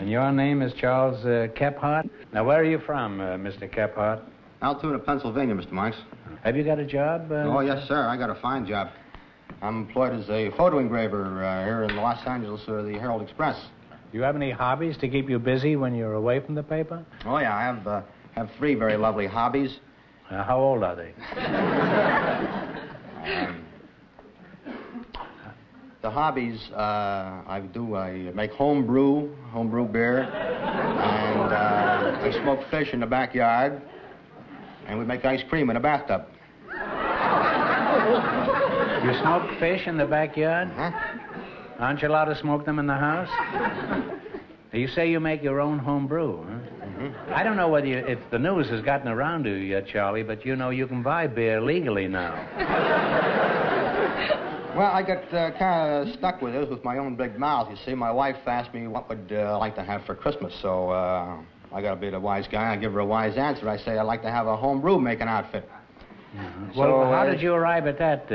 And your name is Charles Kephart? Now, where are you from, Mr. Kephart? Altoona, Pennsylvania, Mr. Monks. Have you got a job? Oh, yes, sir. I got a fine job. I'm employed as a photo engraver here in Los Angeles for the Herald Express. Do you have any hobbies to keep you busy when you're away from the paper? Oh, yeah. I have three very lovely hobbies. How old are they? The hobbies I make homebrew beer, and I smoke fish in the backyard, and we make ice cream in the bathtub. You smoke fish in the backyard? Huh? Aren't you allowed to smoke them in the house? You say you make your own home brew, huh? Mm-hmm. I don't know whether if the news has gotten around to you yet, Charlie, but you know you can buy beer legally now. Well, I got kind of stuck with this with my own big mouth. You see, my wife asked me what would I like to have for Christmas, so I got to be the wise guy. I give her a wise answer. I say I'd like to have a home brew making outfit. Mm-hmm. Well, how did you arrive at that?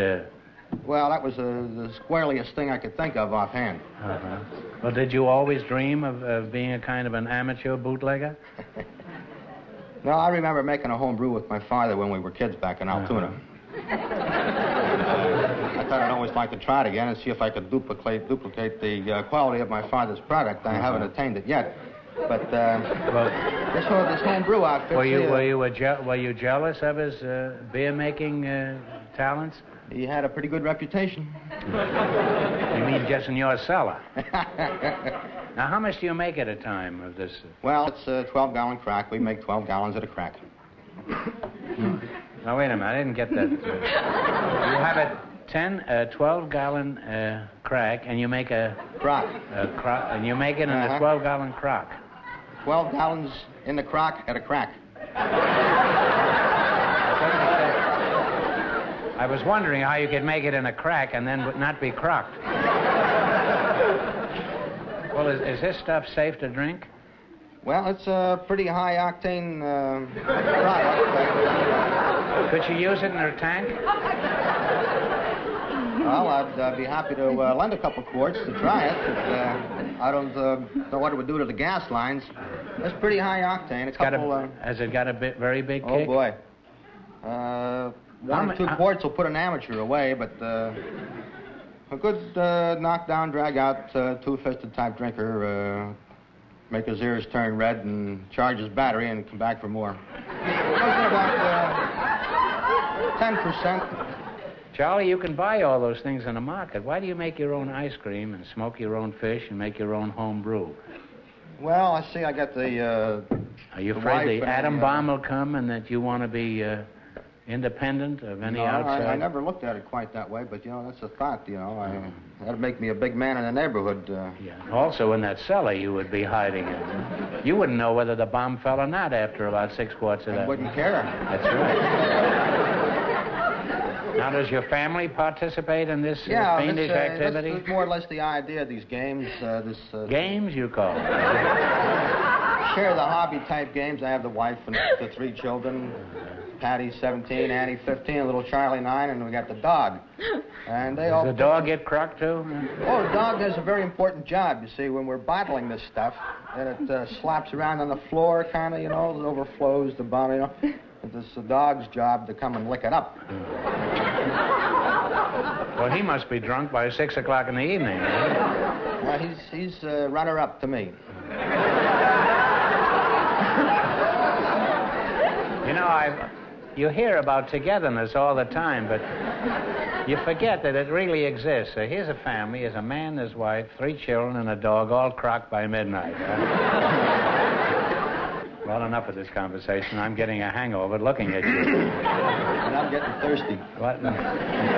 Well, that was the squareliest thing I could think of offhand. Uh-huh. Well, did you always dream of being a kind of an amateur bootlegger? No, I remember making a home brew with my father when we were kids back in Altoona. I thought I'd always like to try it again and see if I could duplicate the quality of my father's product. I haven't attained it yet. But this home brew outfit... Were you jealous of his beer-making talents? He had a pretty good reputation. You mean just in your cellar? Now, how much do you make at a time of this? Well, it's a 12-gallon crack. We make 12 gallons at a crack. Now, wait a minute. I didn't get that. You have a 12-gallon crack, and you make a... Crock. And you make it in a 12-gallon crock. 12 gallons in the crock at a crack. I was wondering how you could make it in a crack and then not be crocked. Well, is this stuff safe to drink? Well, it's a pretty high-octane product. Could you use it in a tank? Well, I'd be happy to lend a couple quarts to try it. But, I don't know what it would do to the gas lines. It's pretty high-octane. Has it got a very big kick? Oh, boy. 1 or 2 quarts will put an amateur away, but a good knockdown, drag-out, two-fisted type drinker make his ears turn red and charge his battery and come back for more. About 10%. Charlie, you can buy all those things in the market. Why do you make your own ice cream and smoke your own fish and make your own home brew? Well, I see I got the... Are you afraid the atom bomb will come and that you want to be independent of any outside? I never looked at it quite that way, but, that's a thought, that'd make me a big man in the neighborhood. Yeah. Also, in that cellar you would be hiding in. You wouldn't know whether the bomb fell or not after about 6 quarts of that. I wouldn't care. That's right. Now, does your family participate in this fiendish activity? This is more or less the idea of these games. Games, you call it? Share the hobby-type games. I have the wife and the 3 children. Patty, 17, Annie, 15, little Charlie, 9, and we got the dog. And they all... Does the dog get crocked, too? Oh, the dog does a very important job. You see, when we're bottling this stuff, and it slaps around on the floor, kind of, it overflows the bottle, It's the dog's job to come and lick it up. Well, he must be drunk by 6 o'clock in the evening. Well, he's runner-up to me. You hear about togetherness all the time, but you forget that it really exists. So here's a family. Here's a man, his wife, 3 children, and a dog, all crocked by midnight. Well, enough of this conversation. I'm getting a hangover looking at you. And I'm getting thirsty. What?